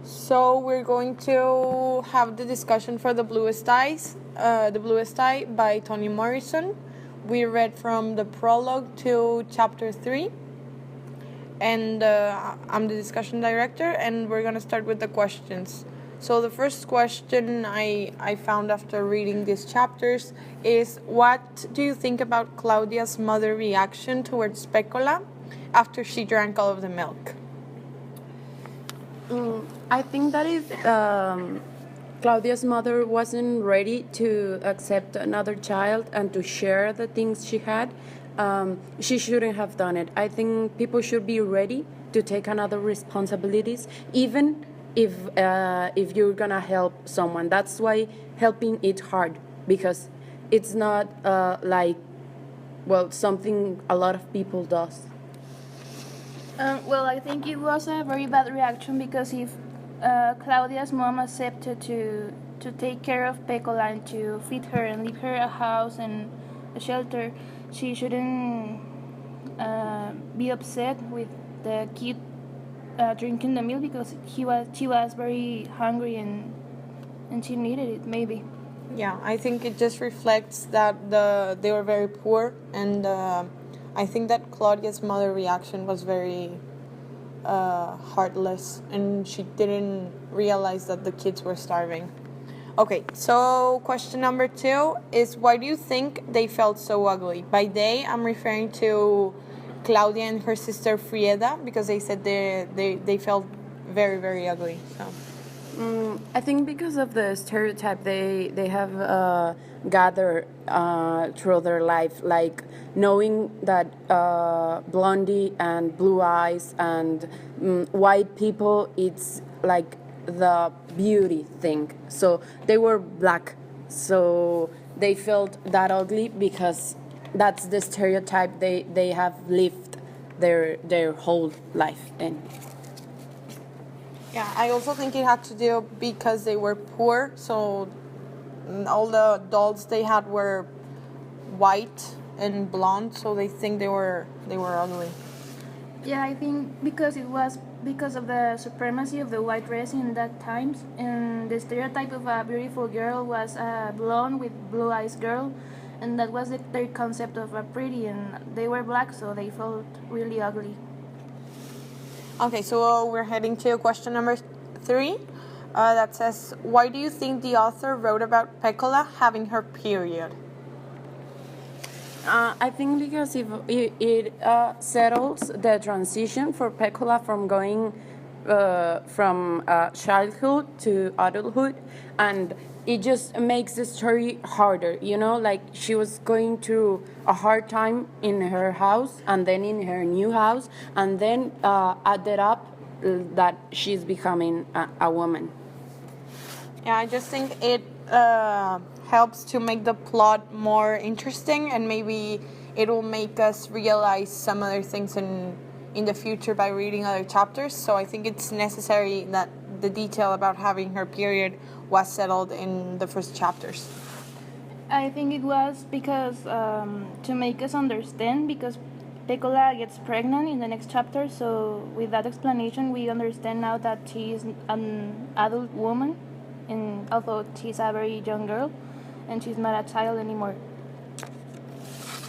So we're going to have the discussion for the Bluest Eye by Toni Morrison. We read from the prologue to chapter 3, and I'm the discussion director, and we're gonna start with the questions. So the first question I found after reading these chapters is, what do you think about Claudia's mother's reaction towards Specola after she drank all of the milk? I think that if Claudia's mother wasn't ready to accept another child and to share the things she had, she shouldn't have done it. I think people should be ready to take another responsibilities, even if you're gonna help someone. That's why helping is hard, because it's not something a lot of people does. Well, I think it was a very bad reaction, because if Claudia's mom accepted to take care of Pecola and to feed her and leave her a house and a shelter, she shouldn't be upset with the kid drinking the milk, because she was very hungry and she needed it, maybe. Yeah, I think it just reflects that they were very poor, and I think that Claudia's mother reaction was very heartless, and she didn't realize that the kids were starving. Okay, so question number 2 is, why do you think they felt so ugly? By they, I'm referring to Claudia and her sister Frieda, because they said they felt very, very ugly. So. I think because of the stereotype they have gathered through their life, like knowing that blondie and blue eyes and white people, it's like the beauty thing. So they were black, so they felt that ugly because that's the stereotype they have lived their whole life in. Yeah, I also think it had to do because they were poor, so all the dolls they had were white and blonde, so they think they were ugly. Yeah, I think because it was because of the supremacy of the white race in that times, and the stereotype of a beautiful girl was a blonde with blue eyes girl, and that was their concept of a pretty, and they were black, so they felt really ugly. Okay, so we're heading to question number 3 that says, why do you think the author wrote about Pecola having her period? I think because it settles the transition for Pecola from going from childhood to adulthood, and it just makes the story harder, like she was going through a hard time in her house and then in her new house, and then added up that she's becoming a woman. Yeah, I just think it helps to make the plot more interesting, and maybe it will make us realize some other things in the future by reading other chapters. So I think it's necessary that the detail about having her period was settled in the first chapters. I think it was because to make us understand, because Pecola gets pregnant in the next chapter, so with that explanation we understand now that she is an adult woman, and although she's a very young girl and she's not a child anymore.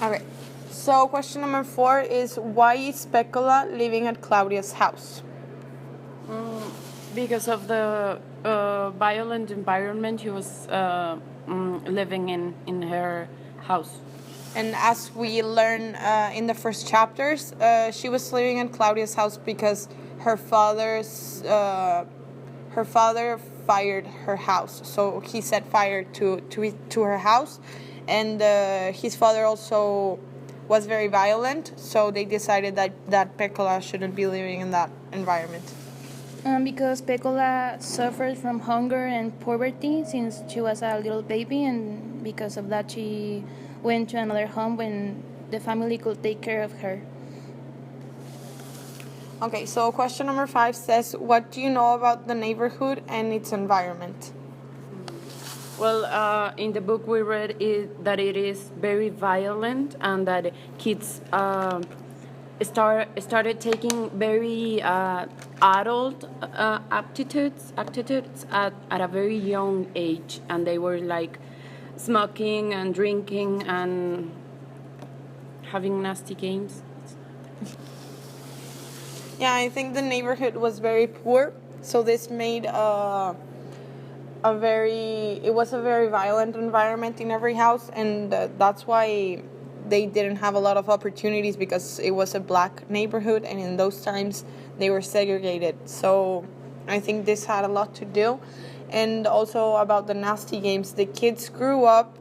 Okay, so question number 4 is, why is Pecola living at Claudia's house? Because of the violent environment he was living in her house. And as we learn in the first chapters, she was living at Claudia's house because her father fired her house. So he set fire to her house, and his father also was very violent. So they decided that Pecola shouldn't be living in that environment. Because Pecola suffered from hunger and poverty since she was a little baby, and because of that she went to another home when the family could take care of her. Okay, so question number 5 says, what do you know about the neighborhood and its environment? Well, in the book we read that it is very violent, and that kids started taking very adult aptitudes at a very young age, and they were like smoking and drinking and having nasty games. Yeah, I think the neighborhood was very poor, so this made it was a very violent environment in every house, and that's why they didn't have a lot of opportunities, because it was a black neighborhood, and in those times they were segregated. So I think this had a lot to do. And also about the nasty games, the kids grew up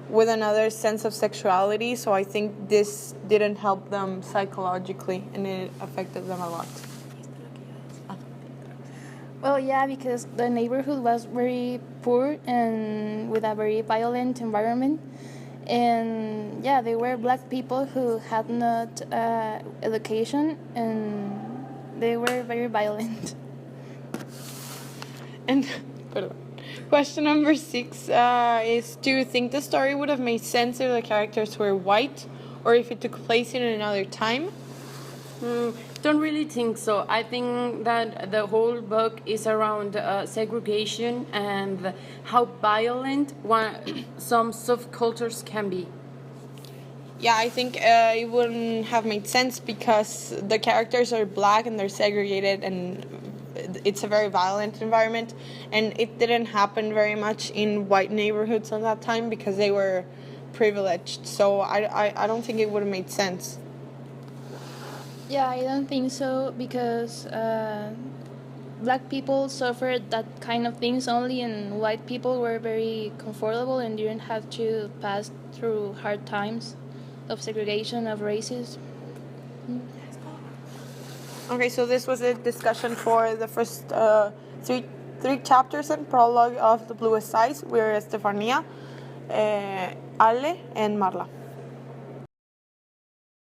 with another sense of sexuality, so I think this didn't help them psychologically, and it affected them a lot. Well, yeah, because the neighborhood was very poor and with a very violent environment. And yeah, they were black people who had not education, and they were very violent. And question number 6 is: do you think the story would have made sense if the characters were white, or if it took place in another time? Don't really think so. I think that the whole book is around segregation and how violent some subcultures can be. Yeah, I think it wouldn't have made sense, because the characters are black and they're segregated, and it's a very violent environment, and it didn't happen very much in white neighborhoods at that time because they were privileged. So I don't think it would have made sense. Yeah, I don't think so, because black people suffered that kind of things only, and white people were very comfortable and didn't have to pass through hard times of segregation, of racism. Okay, so this was a discussion for the first three chapters and prologue of The Bluest Eye. We're Estefania, Ale, and Marla.